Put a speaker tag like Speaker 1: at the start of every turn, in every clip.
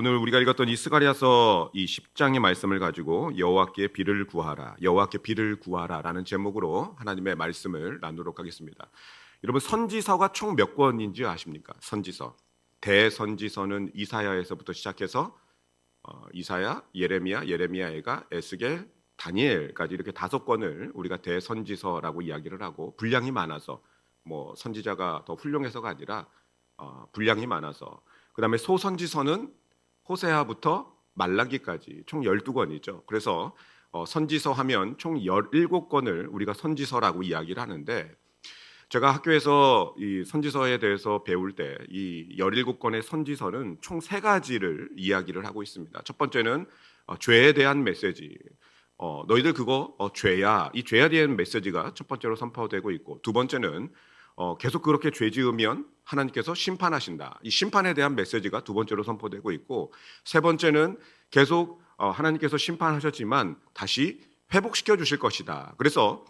Speaker 1: 오늘 우리가 읽었던 이 스가랴서 이 10장의 말씀을 가지고 여호와께 비를 구하라, 여호와께 비를 구하라라는 제목으로 하나님의 말씀을 나누도록 하겠습니다. 여러분, 선지서가 총 몇 권인지 아십니까? 선지서. 대선지서는 이사야에서부터 시작해서 이사야, 예레미야, 에스겔, 다니엘까지 이렇게 5권을 우리가 대선지서라고 이야기를 하고, 분량이 많아서 뭐 선지자가 더 훌륭해서가 아니라 분량이 많아서, 그 다음에 소선지서는 호세아부터 말라기까지 총 12권이죠. 그래서 선지서 하면 총 17권을 우리가 선지서라고 이야기를 하는데, 제가 학교에서 이 선지서에 대해서 배울 때 이 17권의 선지서는 총 3가지를 이야기를 하고 있습니다. 첫 번째는 죄에 대한 메시지. 너희들 그거 죄야. 이 죄에 대한 메시지가 첫 번째로 선포되고 있고, 두 번째는 계속 그렇게 죄 지으면 하나님께서 심판하신다. 이 심판에 대한 메시지가 두 번째로 선포되고 있고, 세 번째는 계속 하나님께서 심판하셨지만 다시 회복시켜 주실 것이다. 그래서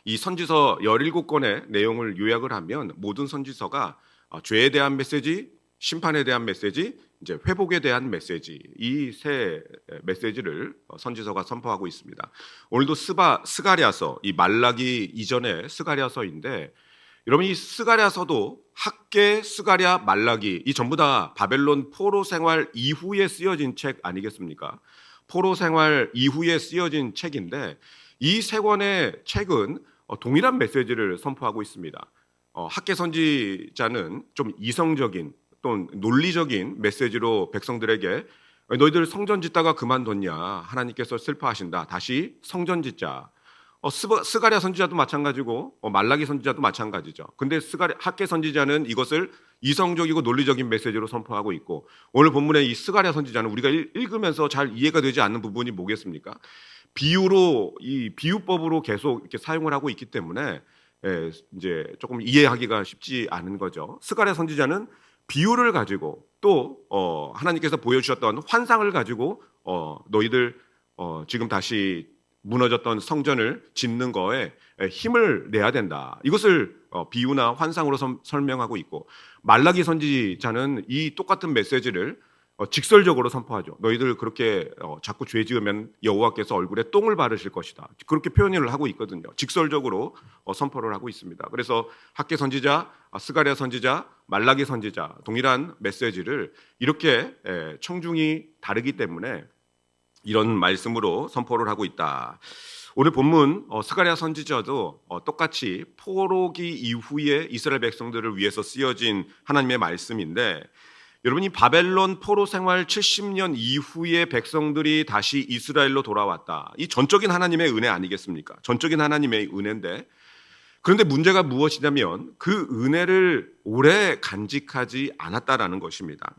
Speaker 1: 이 선지서 17권의 내용을 요약을 하면 모든 선지서가 죄에 대한 메시지, 심판에 대한 메시지, 이제 회복에 대한 메시지, 이 세 메시지를 선지서가 선포하고 있습니다. 오늘도 스가랴서, 이 말라기 이전의 스가랴서인데, 여러분, 이 스가랴서도 학개, 스가랴, 말라기, 이 전부 다 바벨론 포로 생활 이후에 쓰여진 책 아니겠습니까? 포로 생활 이후에 쓰여진 책인데, 이 3권의 책은 동일한 메시지를 선포하고 있습니다. 학개 선지자는 좀 이성적인 또 논리적인 메시지로 백성들에게 너희들 성전 짓다가 그만뒀냐, 하나님께서 슬퍼하신다, 다시 성전 짓자. 스가랴 선지자도 마찬가지고 말라기 선지자도 마찬가지죠. 근데 학개 선지자는 이것을 이성적이고 논리적인 메시지로 선포하고 있고, 오늘 본문의 이 스가랴 선지자는 우리가 읽으면서 잘 이해가 되지 않는 부분이 뭐겠습니까? 비유로, 이 비유법으로 계속 이렇게 사용을 하고 있기 때문에 이제 조금 이해하기가 쉽지 않은 거죠. 스가랴 선지자는 비유를 가지고 또 하나님께서 보여주셨던 환상을 가지고 너희들 지금 다시 무너졌던 성전을 짓는 거에 힘을 내야 된다, 이것을 비유나 환상으로 설명하고 있고, 말라기 선지자는 이 똑같은 메시지를 직설적으로 선포하죠. 너희들 그렇게 자꾸 죄 지으면 여호와께서 얼굴에 똥을 바르실 것이다, 그렇게 표현을 하고 있거든요. 직설적으로 선포를 하고 있습니다. 그래서 학개 선지자, 스가랴 선지자, 말라기 선지자, 동일한 메시지를 이렇게 청중이 다르기 때문에 이런 말씀으로 선포를 하고 있다. 오늘 본문 스가랴 선지자도 똑같이 포로기 이후에 이스라엘 백성들을 위해서 쓰여진 하나님의 말씀인데, 여러분이 바벨론 포로 생활 70년 이후에 백성들이 다시 이스라엘로 돌아왔다. 이 전적인 하나님의 은혜 아니겠습니까? 전적인 하나님의 은혜인데, 그런데 문제가 무엇이냐면 그 은혜를 오래 간직하지 않았다라는 것입니다.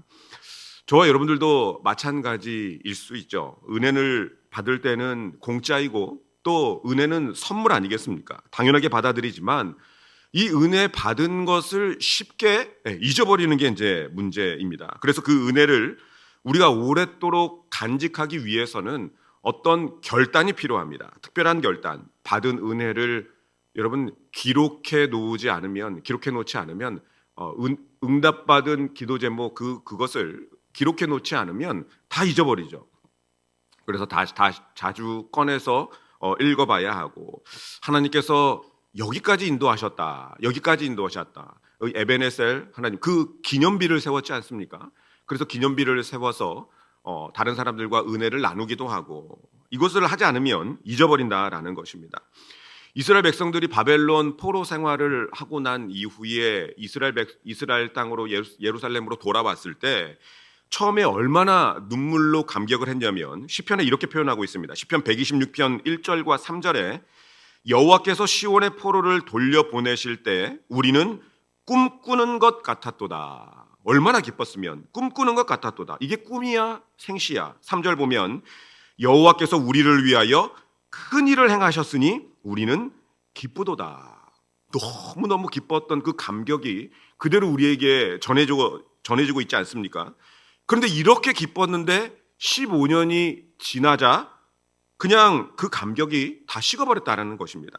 Speaker 1: 저와 여러분들도 마찬가지일 수 있죠. 은혜를 받을 때는 공짜이고 또 은혜는 선물 아니겠습니까? 당연하게 받아들이지만 이 은혜 받은 것을 쉽게 잊어버리는 게 이제 문제입니다. 그래서 그 은혜를 우리가 오랫도록 간직하기 위해서는 어떤 결단이 필요합니다. 특별한 결단. 받은 은혜를 여러분 기록해 놓지 않으면 응답받은 기도 제목 그것을 기록해 놓지 않으면 다 잊어버리죠. 그래서 자주 꺼내서 읽어봐야 하고, 하나님께서 여기까지 인도하셨다. 에베네셀 하나님, 그 기념비를 세웠지 않습니까? 그래서 기념비를 세워서 다른 사람들과 은혜를 나누기도 하고, 이것을 하지 않으면 잊어버린다라는 것입니다. 이스라엘 백성들이 바벨론 포로 생활을 하고 난 이후에 이스라엘 땅으로 예루살렘으로 돌아왔을 때 처음에 얼마나 눈물로 감격을 했냐면, 시편에 이렇게 표현하고 있습니다. 시편 126편 1절과 3절에 여호와께서 시온의 포로를 돌려보내실 때 우리는 꿈꾸는 것 같았도다. 얼마나 기뻤으면 꿈꾸는 것 같았도다. 이게 꿈이야 생시야. 3절 보면 여호와께서 우리를 위하여 큰 일을 행하셨으니 우리는 기쁘도다. 너무너무 기뻤던 그 감격이 그대로 우리에게 전해지고 있지 않습니까? 그런데 이렇게 기뻤는데 15년이 지나자 그냥 그 감격이 다 식어버렸다는 것입니다.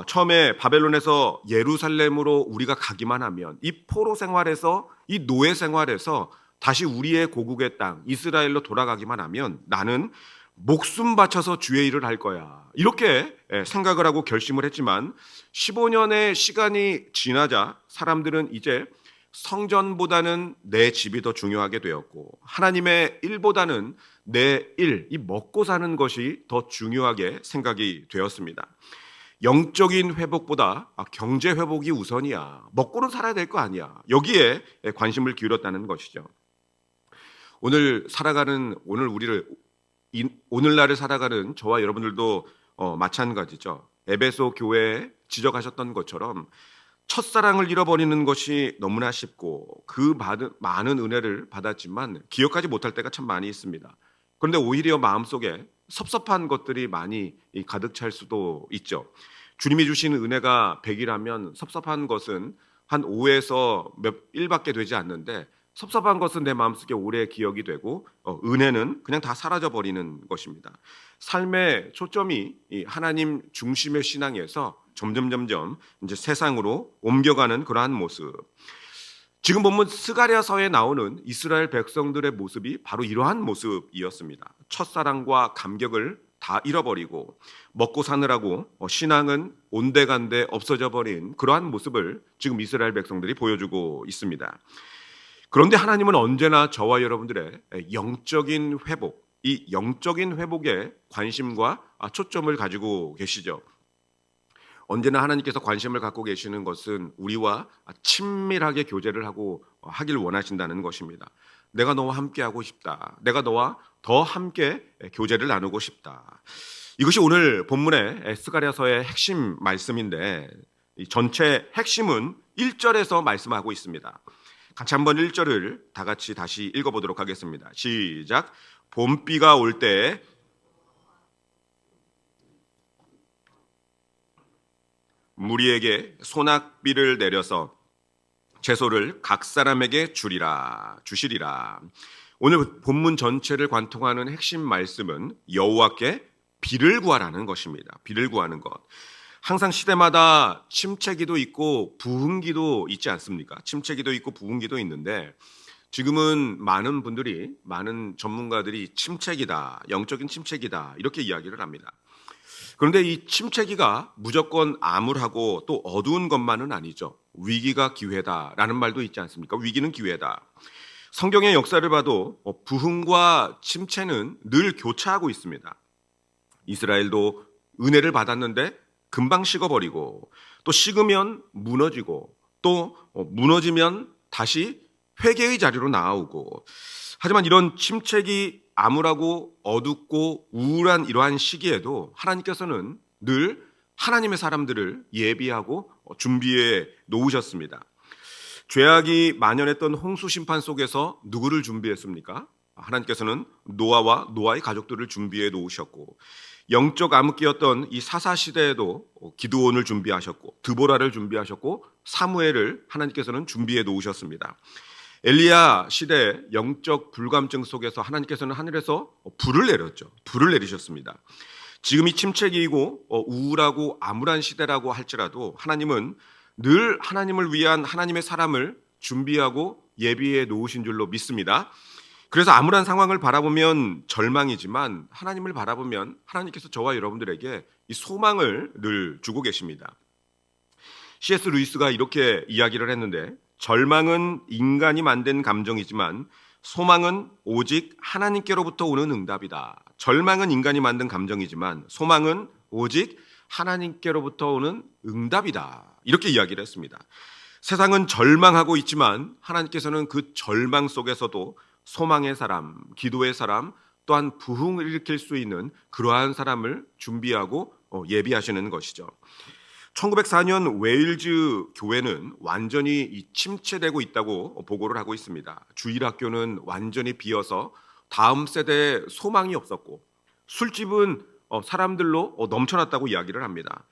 Speaker 1: 처음에 바벨론에서 예루살렘으로 우리가 가기만 하면 이 포로 생활에서, 이 노예 생활에서 다시 우리의 고국의 땅 이스라엘로 돌아가기만 하면 나는 목숨 바쳐서 주의 일을 할 거야. 이렇게 생각을 하고 결심을 했지만 15년의 시간이 지나자 사람들은 이제 성전보다는 내 집이 더 중요하게 되었고 하나님의 일보다는 내 일, 이 먹고 사는 것이 더 중요하게 생각이 되었습니다. 영적인 회복보다 경제 회복이 우선이야. 먹고는 살아야 될 거 아니야. 여기에 관심을 기울였다는 것이죠. 오늘날을 살아가는 저와 여러분들도 마찬가지죠. 에베소 교회에 지적하셨던 것처럼 첫사랑을 잃어버리는 것이 너무나 쉽고 그 많은 은혜를 받았지만 기억하지 못할 때가 참 많이 있습니다. 그런데 오히려 마음속에 섭섭한 것들이 많이 가득 찰 수도 있죠. 주님이 주신 은혜가 100이라면 섭섭한 것은 한 5에서 몇 1밖에 되지 않는데 섭섭한 것은 내 마음속에 오래 기억이 되고 은혜는 그냥 다 사라져버리는 것입니다. 삶의 초점이 이 하나님 중심의 신앙에서 점점 이제 세상으로 옮겨가는 그러한 모습. 지금 보면 스가랴서에 나오는 이스라엘 백성들의 모습이 바로 이러한 모습이었습니다. 첫사랑과 감격을 다 잃어버리고 먹고 사느라고 신앙은 온데간데 없어져 버린 그러한 모습을 지금 이스라엘 백성들이 보여주고 있습니다. 그런데 하나님은 언제나 저와 여러분들의 영적인 회복, 이 영적인 회복에 관심과 초점을 가지고 계시죠. 언제나 하나님께서 관심을 갖고 계시는 것은 우리와 친밀하게 교제를 하길 원하신다는 것입니다. 내가 너와 함께 하고 싶다. 내가 너와 더 함께 교제를 나누고 싶다. 이것이 오늘 본문의 스가랴서의 핵심 말씀인데 이 전체 핵심은 1절에서 말씀하고 있습니다. 같이 한번 1절을 다 같이 다시 읽어보도록 하겠습니다. 시작. 봄비가 올 때 무리에게 소낙비를 내려서 채소를 각 사람에게 주시리라. 오늘 본문 전체를 관통하는 핵심 말씀은 여호와께 비를 구하라는 것입니다. 비를 구하는 것. 항상 시대마다 침체기도 있고 부흥기도 있지 않습니까? 침체기도 있고 부흥기도 있는데 지금은 많은 전문가들이 침체기다, 영적인 침체기다 이렇게 이야기를 합니다. 그런데 이 침체기가 무조건 암울하고 또 어두운 것만은 아니죠. 위기가 기회다라는 말도 있지 않습니까? 위기는 기회다. 성경의 역사를 봐도 부흥과 침체는 늘 교차하고 있습니다. 이스라엘도 은혜를 받았는데 금방 식어버리고 또 식으면 무너지고 또 무너지면 다시 회개의 자리로 나아오고 하지만 이런 침체기 암울하고 어둡고 우울한 이러한 시기에도 하나님께서는 늘 하나님의 사람들을 예비하고 준비해 놓으셨습니다. 죄악이 만연했던 홍수 심판 속에서 누구를 준비했습니까? 하나님께서는 노아와 노아의 가족들을 준비해 놓으셨고 영적 암흑기였던 이 사사 시대에도 기드온을 준비하셨고 드보라를 준비하셨고 사무엘을 하나님께서는 준비해 놓으셨습니다. 엘리야 시대 영적 불감증 속에서 하나님께서는 하늘에서 불을 내렸죠. 불을 내리셨습니다. 지금이 침체기이고 우울하고 암울한 시대라고 할지라도 하나님은 늘 하나님을 위한 하나님의 사람을 준비하고 예비해 놓으신 줄로 믿습니다. 그래서 암울한 상황을 바라보면 절망이지만 하나님을 바라보면 하나님께서 저와 여러분들에게 이 소망을 늘 주고 계십니다. C.S. 루이스가 이렇게 이야기를 했는데 절망은 인간이 만든 감정이지만 소망은 오직 하나님께로부터 오는 응답이다. 절망은 인간이 만든 감정이지만 소망은 오직 하나님께로부터 오는 응답이다. 이렇게 이야기를 했습니다. 세상은 절망하고 있지만 하나님께서는 그 절망 속에서도 소망의 사람, 기도의 사람, 또한 부흥을 일으킬 수 있는 그러한 사람을 준비하고 예비하시는 것이죠. 1904년 웨일즈 교회는 완전히 침체되고 있다고 보고를 하고 있습니다. 주일학교는 완전히 비어서 다음 세대에 소망이 없었고 술집은 사람들로 넘쳐났다고 이야기를 합니다.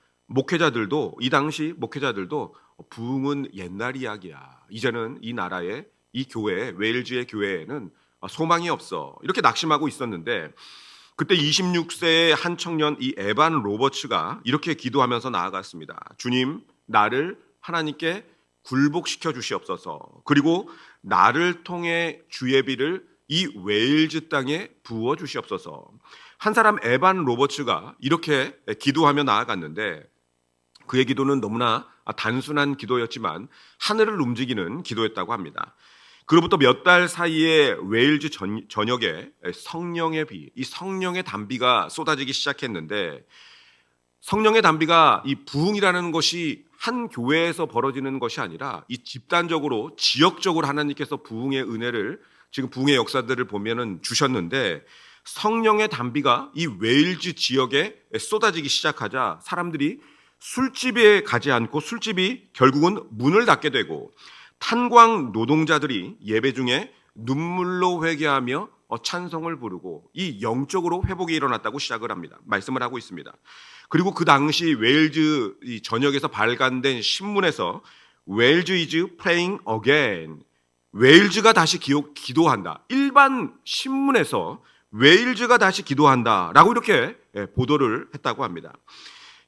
Speaker 1: 이 당시 목회자들도 부흥은 옛날 이야기야. 이제는 이 나라의 이 교회, 웨일즈의 교회에는 소망이 없어. 이렇게 낙심하고 있었는데 그때 26세의 한 청년 이 에반 로버츠가 이렇게 기도하면서 나아갔습니다. 주님, 나를 하나님께 굴복시켜 주시옵소서. 그리고 나를 통해 주의 비를 이 웨일즈 땅에 부어 주시옵소서. 한 사람 에반 로버츠가 이렇게 기도하며 나아갔는데 그의 기도는 너무나 단순한 기도였지만 하늘을 움직이는 기도였다고 합니다. 그로부터 몇 달 사이에 웨일즈 전역에 성령의 비, 이 성령의 단비가 쏟아지기 시작했는데 성령의 단비가 이 부흥이라는 것이 한 교회에서 벌어지는 것이 아니라 이 집단적으로 지역적으로 하나님께서 부흥의 은혜를 지금 부흥의 역사들을 보면은 주셨는데 성령의 단비가 이 웨일즈 지역에 쏟아지기 시작하자 사람들이 술집에 가지 않고 술집이 결국은 문을 닫게 되고 탄광 노동자들이 예배 중에 눈물로 회개하며 찬송을 부르고 이 영적으로 회복이 일어났다고 시작을 합니다. 말씀을 하고 있습니다. 그리고 그 당시 웨일즈 이 전역에서 발간된 신문에서 웨일즈 is praying again. 웨일즈가 다시 기도한다. 일반 신문에서 웨일즈가 다시 기도한다라고 이렇게 보도를 했다고 합니다.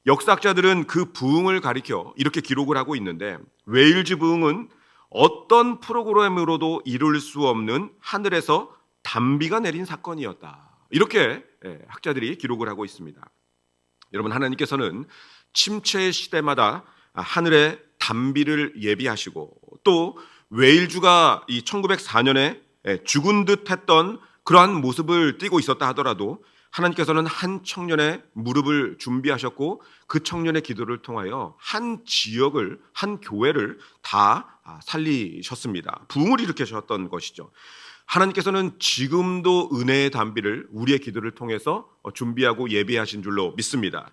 Speaker 1: 역사학자들은 그 부흥을 가리켜 이렇게 기록을 하고 있는데 웨일즈 부흥은 어떤 프로그램으로도 이룰 수 없는 하늘에서 단비가 내린 사건이었다. 이렇게 학자들이 기록을 하고 있습니다. 여러분, 하나님께서는 침체의 시대마다 하늘의 단비를 예비하시고 또 웨일즈가 이 1904년에 죽은 듯 했던 그러한 모습을 띠고 있었다 하더라도 하나님께서는 한 청년의 무릎을 준비하셨고 그 청년의 기도를 통하여 한 지역을, 한 교회를 다 살리셨습니다. 부흥을 일으키셨던 것이죠. 하나님께서는 지금도 은혜의 단비를 우리의 기도를 통해서 준비하고 예비하신 줄로 믿습니다.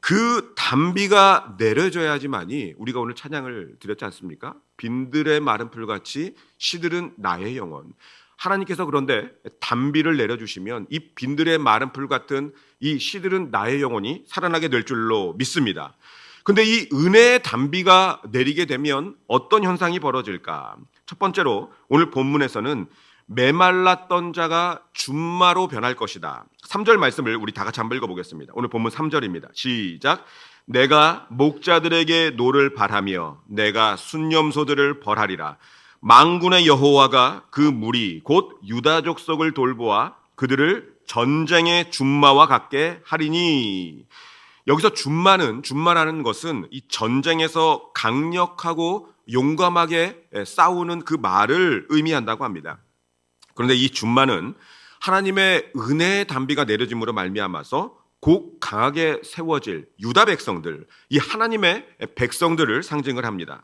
Speaker 1: 그 단비가 내려져야지만이 우리가 오늘 찬양을 드렸지 않습니까? 빈들의 마른 풀같이 시들은 나의 영혼. 하나님께서 그런데 단비를 내려주시면 이 빈들의 마른 풀 같은 이 시들은 나의 영혼이 살아나게 될 줄로 믿습니다. 근데 이 은혜의 단비가 내리게 되면 어떤 현상이 벌어질까? 첫 번째로 오늘 본문에서는 메말랐던 자가 준마로 변할 것이다. 3절 말씀을 우리 다 같이 한번 읽어보겠습니다. 오늘 본문 3절입니다. 시작. 내가 목자들에게 노를 발하며 내가 순념소들을 벌하리라. 만군의 여호와가 그 무리 곧 유다 족속을 돌보아 그들을 전쟁의 준마와 같게 하리니. 여기서 준마라는 것은 이 전쟁에서 강력하고 용감하게 싸우는 그 말을 의미한다고 합니다. 그런데 이 준마는 하나님의 은혜의 단비가 내려짐으로 말미암아서 곧 강하게 세워질 유다 백성들, 이 하나님의 백성들을 상징을 합니다.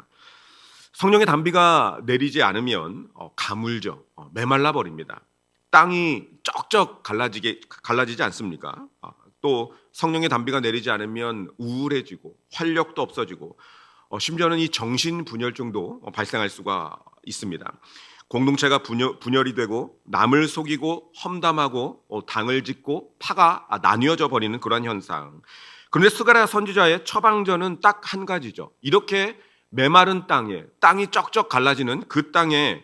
Speaker 1: 성령의 단비가 내리지 않으면 가물죠. 메말라 버립니다. 땅이 쩍쩍 갈라지지 않습니까? 또 성령의 단비가 내리지 않으면 우울해지고 활력도 없어지고 심지어는 이 정신분열증도 발생할 수가 있습니다. 공동체가 분열이 되고 남을 속이고 험담하고 당을 짓고 파가 나뉘어져 버리는 그런 현상. 그런데 스가랴 선지자의 처방전은 딱 한 가지죠. 이렇게 메마른 땅이 쩍쩍 갈라지는 그 땅에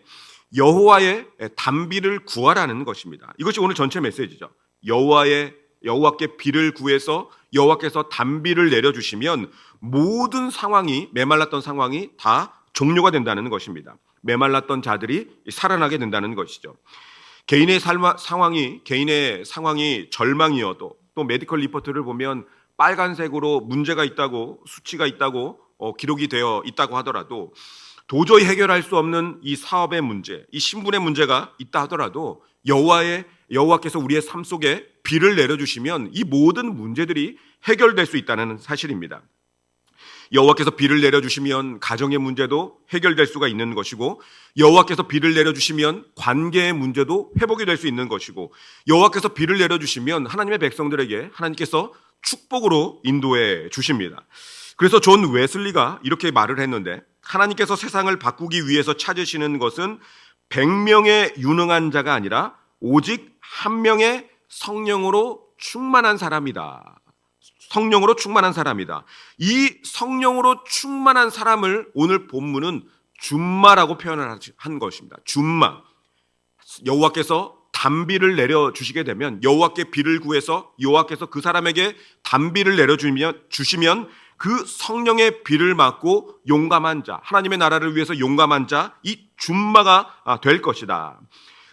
Speaker 1: 여호와의 단비를 구하라는 것입니다. 이것이 오늘 전체 메시지죠. 여호와께 비를 구해서 여호와께서 단비를 내려주시면 모든 상황이, 메말랐던 상황이 다 종료가 된다는 것입니다. 메말랐던 자들이 살아나게 된다는 것이죠. 개인의 상황이 절망이어도 또 메디컬 리포트를 보면 빨간색으로 문제가 있다고, 수치가 있다고 기록이 되어 있다고 하더라도, 도저히 해결할 수 없는 이 사업의 문제, 이 신분의 문제가 있다 하더라도 여호와께서 우리의 삶 속에 비를 내려주시면 이 모든 문제들이 해결될 수 있다는 사실입니다. 여호와께서 비를 내려주시면 가정의 문제도 해결될 수가 있는 것이고, 여호와께서 비를 내려주시면 관계의 문제도 회복이 될 수 있는 것이고, 여호와께서 비를 내려주시면 하나님의 백성들에게 하나님께서 축복으로 인도해 주십니다. 그래서 존 웨슬리가 이렇게 말을 했는데, 하나님께서 세상을 바꾸기 위해서 찾으시는 것은 100명의 유능한 자가 아니라 오직 한 명의 성령으로 충만한 사람이다. 성령으로 충만한 사람이다. 이 성령으로 충만한 사람을 오늘 본문은 준마라고 표현을 한 것입니다. 준마. 여호와께서 단비를 내려주시게 되면, 여호와께 비를 구해서 여호와께서 그 사람에게 단비를 내려주시면 그 성령의 비를 맞고 용감한 자, 하나님의 나라를 위해서 용감한 자, 이 줌마가 될 것이다.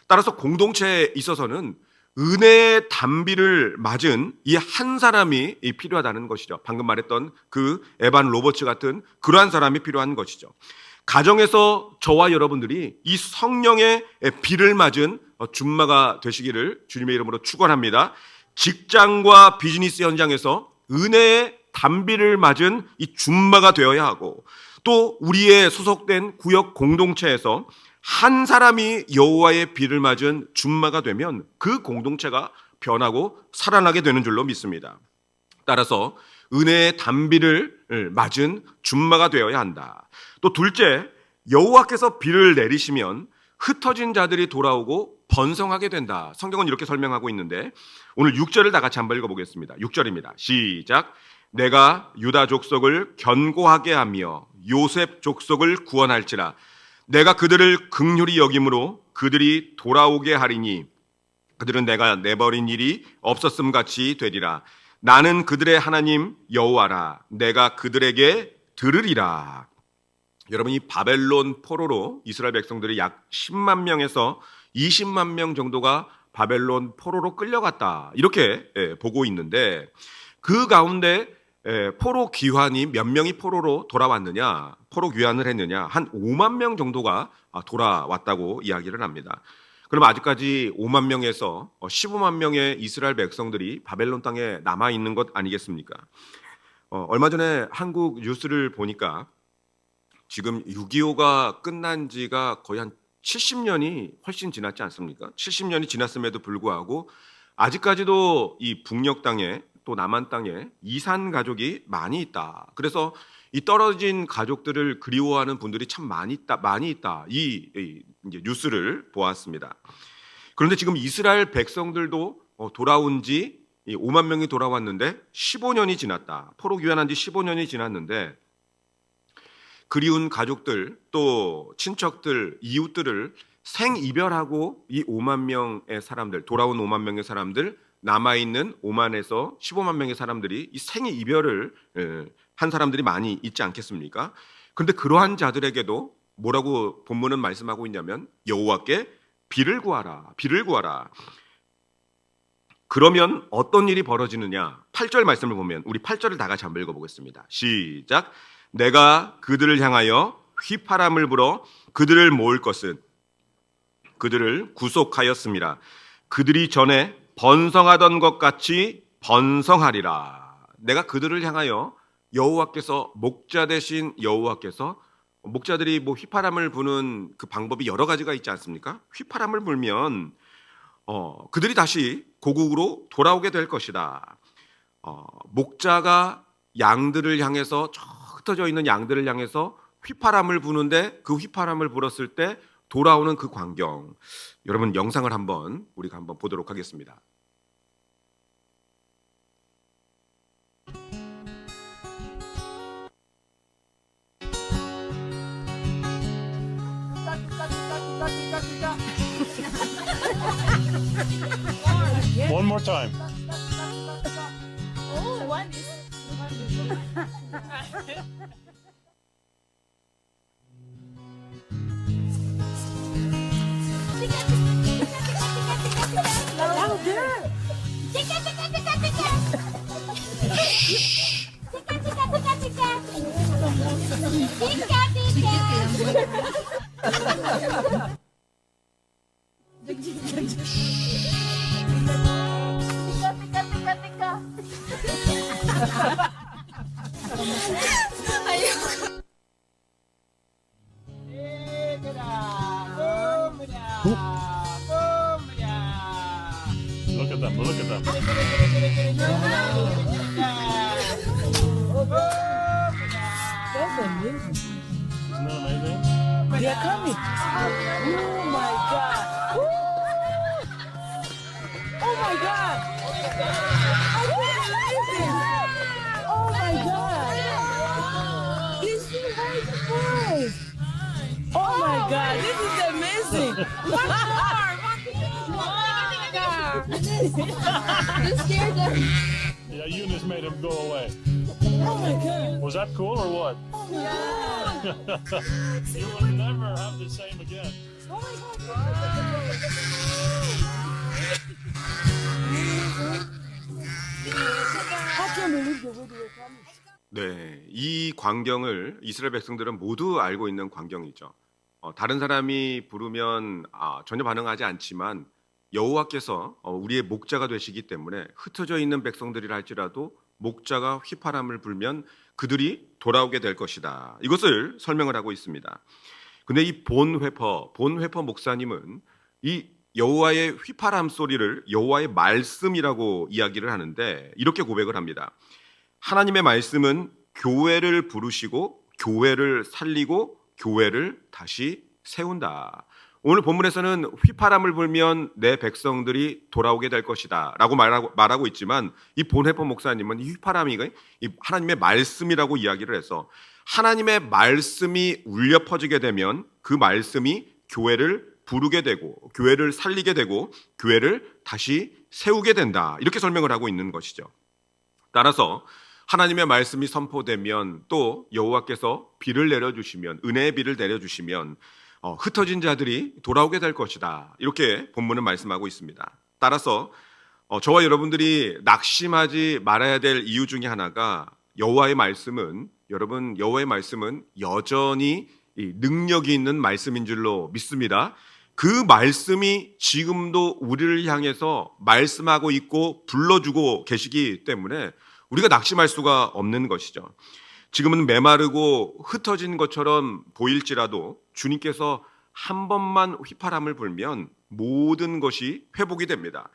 Speaker 1: 따라서 공동체에 있어서는 은혜의 단비를 맞은 이 한 사람이 필요하다는 것이죠. 방금 말했던 그 에반 로버츠 같은 그러한 사람이 필요한 것이죠. 가정에서 저와 여러분들이 이 성령의 비를 맞은 줌마가 되시기를 주님의 이름으로 축원합니다. 직장과 비즈니스 현장에서 은혜의 단비를 맞은 이 줌마가 되어야 하고, 또 우리의 소속된 구역 공동체에서 한 사람이 여호와의 비를 맞은 줌마가 되면 그 공동체가 변하고 살아나게 되는 줄로 믿습니다. 따라서 은혜의 단비를 맞은 줌마가 되어야 한다. 또 둘째, 여호와께서 비를 내리시면 흩어진 자들이 돌아오고 번성하게 된다. 성경은 이렇게 설명하고 있는데 오늘 6절을 다 같이 한번 읽어보겠습니다. 6절입니다. 시작. 내가 유다 족속을 견고하게 하며 요셉 족속을 구원할지라. 내가 그들을 긍휼히 여김으로 그들이 돌아오게 하리니 그들은 내가 내버린 일이 없었음 같이 되리라. 나는 그들의 하나님 여호와라. 내가 그들에게 들으리라. 여러분, 이 바벨론 포로로 이스라엘 백성들이 약 10만 명에서 20만 명 정도가 바벨론 포로로 끌려갔다, 이렇게 보고 있는데, 그 가운데 포로 귀환이 몇 명이 포로로 돌아왔느냐, 포로 귀환을 했느냐, 한 5만 명 정도가 돌아왔다고 이야기를 합니다. 그럼 아직까지 5만 명에서 15만 명의 이스라엘 백성들이 바벨론 땅에 남아있는 것 아니겠습니까? 얼마 전에 한국 뉴스를 보니까 지금 6.25가 끝난 지가 거의 한 70년이 훨씬 지났지 않습니까? 70년이 지났음에도 불구하고 아직까지도 이 북녘 땅에, 또 남한 땅에 이산 가족이 많이 있다. 그래서 이 떨어진 가족들을 그리워하는 분들이 참 많이 있다. 이 이제 뉴스를 보았습니다. 그런데 지금 이스라엘 백성들도 돌아온 지 5만 명이 돌아왔는데 15년이 지났다. 포로 귀환한 지 15년이 지났는데 그리운 가족들, 또 친척들, 이웃들을 생이별하고 이 5만 명의 사람들, 돌아온 5만 명의 사람들, 남아있는 5만에서 15만 명의 사람들이 이 생이별을 한 사람들이 많이 있지 않겠습니까? 그런데 그러한 자들에게도 뭐라고 본문은 말씀하고 있냐면 여호와께 비를 구하라, 비를 구하라. 그러면 어떤 일이 벌어지느냐? 8절 말씀을 보면, 우리 8절을 다 같이 한번 읽어보겠습니다. 시작. 내가 그들을 향하여 휘파람을 불어 그들을 모을 것은 그들을 구속하였습니다. 그들이 전에 번성하던 것 같이 번성하리라. 내가 그들을 향하여, 여호와께서, 목자 되신 여호와께서, 목자들이 뭐 휘파람을 부는 그 방법이 여러 가지가 있지 않습니까? 휘파람을 불면 그들이 다시 고국으로 돌아오게 될 것이다. 목자가 양들을 향해서, 흩어져 있는 양들을 향해서 휘파람을 부는데 그 휘파람을 불었을 때 돌아오는 그 광경, 여러분 영상을 우리가 한번 보도록 하겠습니다.
Speaker 2: One more time.
Speaker 3: Oh, one is. Louder. Tika tika tika tika. Tika tika tika tika. Tika tika. Tika tika tika.
Speaker 2: Look at them. Look at them.
Speaker 4: That's amazing.
Speaker 2: Isn't that amazing?
Speaker 4: They are coming. Oh my God. Woo! Oh my God. I can't believe it. Oh my God. This is high surprise. Oh my God. This is amazing. One more.
Speaker 3: You scared them.
Speaker 2: Yeah. Yeah, Eunice made him go away.
Speaker 4: Oh my God.
Speaker 2: Was that cool or what?
Speaker 4: Yeah.
Speaker 2: You will never have the same again.
Speaker 4: I can't believe the way they were coming.
Speaker 1: 네, 이 광경을 이스라엘 백성들은 모두 알고 있는 광경이죠. 다른 사람이 부르면 전혀 반응하지 않지만 여호와께서 우리의 목자가 되시기 때문에 흩어져 있는 백성들이라 할지라도 목자가 휘파람을 불면 그들이 돌아오게 될 것이다. 이것을 설명을 하고 있습니다. 근데 이 본회퍼 목사님은 이 여호와의 휘파람 소리를 여호와의 말씀이라고 이야기를 하는데 이렇게 고백을 합니다. 하나님의 말씀은 교회를 부르시고 교회를 살리고 교회를 다시 세운다. 오늘 본문에서는 휘파람을 불면 내 백성들이 돌아오게 될 것이다 라고 말하고 있지만 이 본회퍼 목사님은 이 휘파람이 하나님의 말씀이라고 이야기를 해서 하나님의 말씀이 울려 퍼지게 되면 그 말씀이 교회를 부르게 되고 교회를 살리게 되고 교회를 다시 세우게 된다. 이렇게 설명을 하고 있는 것이죠. 따라서 하나님의 말씀이 선포되면 또 여호와께서 비를 내려주시면 은혜의 비를 내려주시면 흩어진 자들이 돌아오게 될 것이다. 이렇게 본문은 말씀하고 있습니다. 따라서 저와 여러분들이 낙심하지 말아야 될 이유 중에 하나가 여호와의 말씀은 여전히 능력이 있는 말씀인 줄로 믿습니다. 그 말씀이 지금도 우리를 향해서 말씀하고 있고 불러주고 계시기 때문에 우리가 낙심할 수가 없는 것이죠. 지금은 메마르고 흩어진 것처럼 보일지라도 주님께서 한 번만 휘파람을 불면 모든 것이 회복이 됩니다.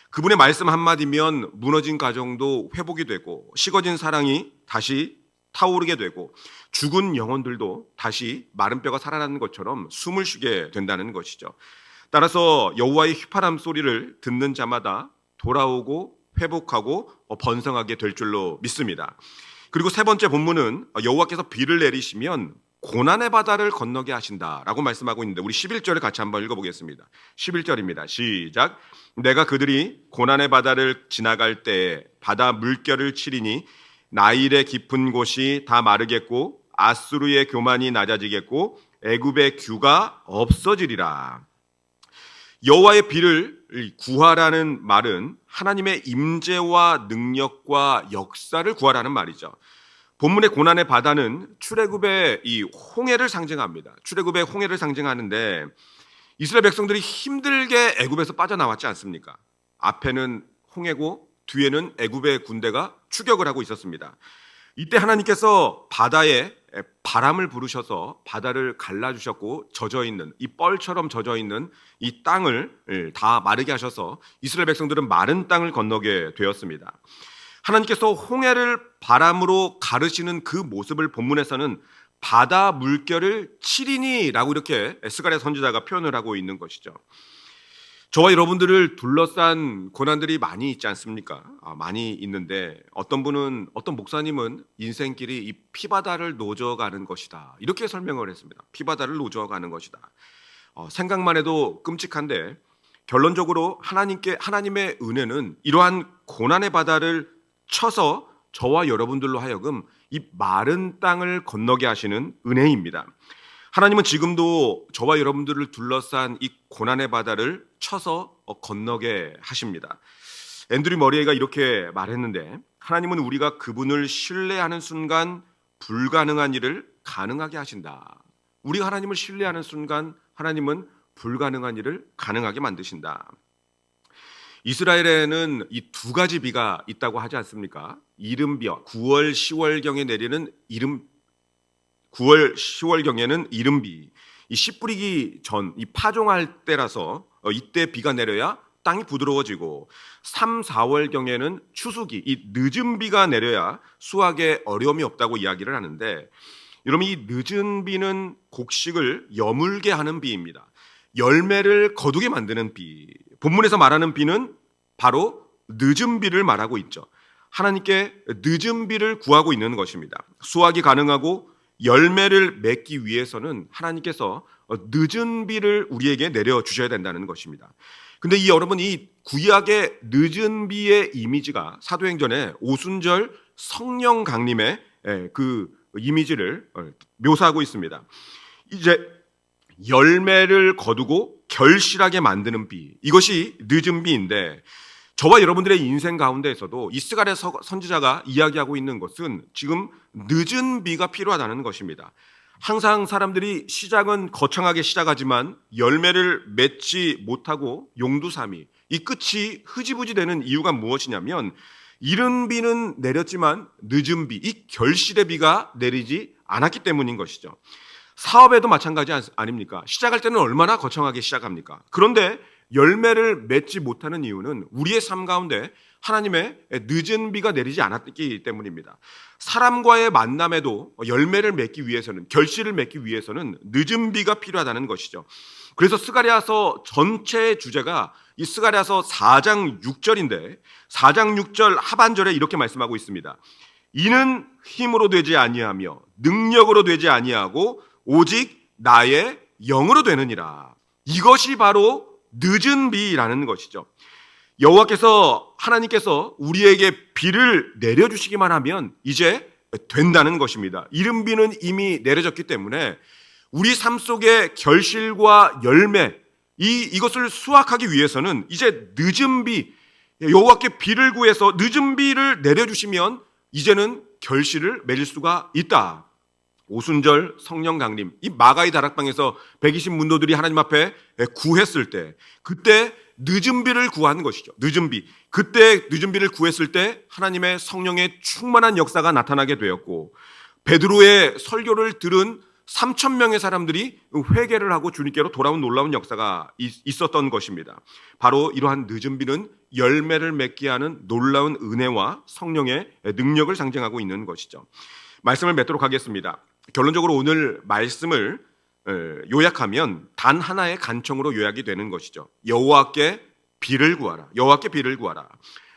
Speaker 1: 그분의 말씀 한마디면 무너진 가정도 회복이 되고 식어진 사랑이 다시 타오르게 되고 죽은 영혼들도 다시 마른 뼈가 살아나는 것처럼 숨을 쉬게 된다는 것이죠. 따라서 여호와의 휘파람 소리를 듣는 자마다 돌아오고 회복하고 번성하게 될 줄로 믿습니다. 그리고 세 번째 본문은 여호와께서 비를 내리시면 고난의 바다를 건너게 하신다라고 말씀하고 있는데 우리 11절을 같이 한번 읽어보겠습니다. 11절입니다. 시작. 내가 그들이 고난의 바다를 지나갈 때에 바다 물결을 치리니 나일의 깊은 곳이 다 마르겠고 아수르의 교만이 낮아지겠고 애굽의 규가 없어지리라. 여호와의 비를 구하라는 말은 하나님의 임재와 능력과 역사를 구하라는 말이죠. 본문의 고난의 바다는 출애굽의 이 홍해를 상징합니다. 출애굽의 홍해를 상징하는데 이스라엘 백성들이 힘들게 애굽에서 빠져나왔지 않습니까? 앞에는 홍해고 뒤에는 애굽의 군대가 추격을 하고 있었습니다. 이때 하나님께서 바다에 바람을 부르셔서 바다를 갈라주셨고 젖어있는 이 뻘처럼 젖어있는 이 땅을 다 마르게 하셔서 이스라엘 백성들은 마른 땅을 건너게 되었습니다. 하나님께서 홍해를 바람으로 가르시는 그 모습을 본문에서는 바다 물결을 치리니라고 이렇게 스가랴 선지자가 표현을 하고 있는 것이죠. 저와 여러분들을 둘러싼 고난들이 많이 있지 않습니까? 많이 있는데 어떤 목사님은 인생길이 이 피바다를 노져가는 것이다 이렇게 설명을 했습니다. 피바다를 노져가는 것이다. 생각만 해도 끔찍한데 결론적으로 하나님의 은혜는 이러한 고난의 바다를 쳐서 저와 여러분들로 하여금 이 마른 땅을 건너게 하시는 은혜입니다. 하나님은 지금도 저와 여러분들을 둘러싼 이 고난의 바다를 쳐서 건너게 하십니다. 앤드류 머리에가 이렇게 말했는데 하나님은 우리가 그분을 신뢰하는 순간 불가능한 일을 가능하게 하신다. 우리가 하나님을 신뢰하는 순간 하나님은 불가능한 일을 가능하게 만드신다. 이스라엘에는 이 두 가지 비가 있다고 하지 않습니까? 이른비와 9월 10월경에 내리는 9월 10월경에는 이른비, 이 씨 뿌리기 전, 이 파종할 때라서 이때 비가 내려야 땅이 부드러워지고 3, 4월경에는 추수기, 이 늦은 비가 내려야 수확에 어려움이 없다고 이야기를 하는데 여러분 이 늦은 비는 곡식을 여물게 하는 비입니다. 열매를 거두게 만드는 비. 본문에서 말하는 비는 바로 늦은 비를 말하고 있죠. 하나님께 늦은 비를 구하고 있는 것입니다. 수확이 가능하고 열매를 맺기 위해서는 하나님께서 늦은 비를 우리에게 내려주셔야 된다는 것입니다. 근데 여러분 이 구약의 늦은 비의 이미지가 사도행전의 오순절 성령 강림의 그 이미지를 묘사하고 있습니다. 이제 열매를 거두고 결실하게 만드는 비, 이것이 늦은 비인데, 저와 여러분들의 인생 가운데에서도 이 스가랴 선지자가 이야기하고 있는 것은 지금 늦은 비가 필요하다는 것입니다. 항상 사람들이 시작은 거창하게 시작하지만 열매를 맺지 못하고 용두삼이, 이 끝이 흐지부지 되는 이유가 무엇이냐면, 이른 비는 내렸지만 늦은 비, 이 결실의 비가 내리지 않았기 때문인 것이죠. 사업에도 마찬가지 아닙니까? 시작할 때는 얼마나 거창하게 시작합니까? 그런데 열매를 맺지 못하는 이유는 우리의 삶 가운데 하나님의 늦은 비가 내리지 않았기 때문입니다. 사람과의 만남에도 열매를 맺기 위해서는, 결실을 맺기 위해서는 늦은 비가 필요하다는 것이죠. 그래서 스가랴서 전체의 주제가 이 스가랴서 4장 6절인데 4장 6절 하반절에 이렇게 말씀하고 있습니다. 이는 힘으로 되지 아니하며 능력으로 되지 아니하고 오직 나의 영으로 되느니라. 이것이 바로 늦은 비라는 것이죠. 여호와께서, 하나님께서 우리에게 비를 내려주시기만 하면 이제 된다는 것입니다. 이른 비는 이미 내려졌기 때문에 우리 삶 속의 결실과 열매, 이것을 수확하기 위해서는 이제 늦은 비, 여호와께 비를 구해서 늦은 비를 내려주시면 이제는 결실을 맺을 수가 있다. 오순절 성령 강림, 이 마가의 다락방에서 120 문도들이 하나님 앞에 구했을 때, 그때 늦은 비를 구한 것이죠. 늦은 비. 그때 늦은 비를 구했을 때 하나님의 성령의 충만한 역사가 나타나게 되었고, 베드로의 설교를 들은 3,000명의 사람들이 회개를 하고 주님께로 돌아온 놀라운 역사가 있었던 것입니다. 바로 이러한 늦은 비는 열매를 맺게 하는 놀라운 은혜와 성령의 능력을 상징하고 있는 것이죠. 말씀을 맺도록 하겠습니다. 결론적으로 오늘 말씀을 요약하면 단 하나의 간청으로 요약이 되는 것이죠. 여호와께 비를 구하라. 여호와께 비를 구하라.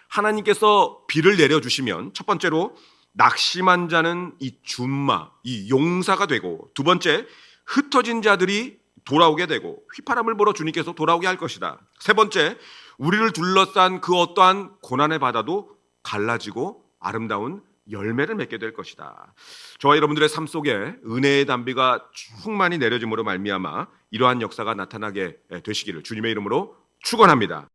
Speaker 1: 하나님께서 비를 내려주시면 첫 번째로 낙심한 자는 이 준마, 이 용사가 되고, 두 번째 흩어진 자들이 돌아오게 되고 휘파람을 불어 주님께서 돌아오게 할 것이다. 세 번째, 우리를 둘러싼 그 어떠한 고난의 바다도 갈라지고 아름다운 열매를 맺게 될 것이다. 저와 여러분들의 삶 속에 은혜의 단비가 충만히 내려짐으로 말미암아 이러한 역사가 나타나게 되시기를 주님의 이름으로 축원합니다.